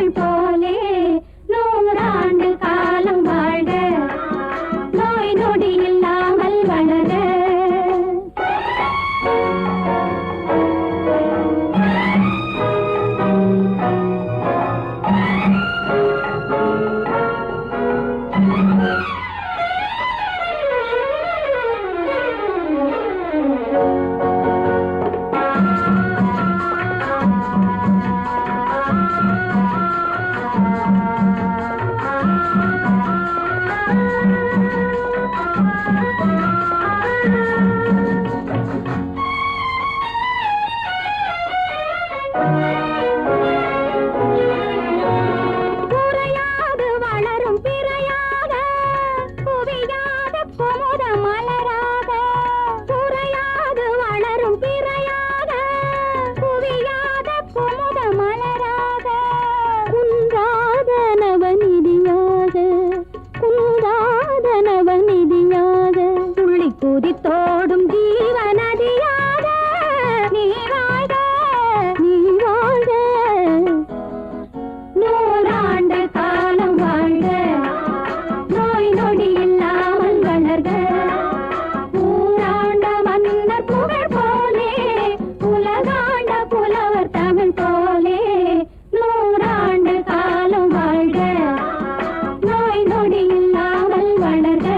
தமிழ் போலே நூறாண்டு காலம் வாழ்க நோய் நொடி இல்லாமல் வளர தோடும் ஜீவநதியாக நீ வாழ்க நீ வாழ்க நூறாண்டு காலம் வாழ்க நோய் நொடி இல்லாமல் வளர்க ஊராண்ட மன்னர் புகழ் போலே உலகாண்ட புலவர் தமிழ் போலே நூறாண்டு காலம் வாழ்க நோய் நொடி இல்லாமல் வளர்க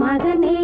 மகனே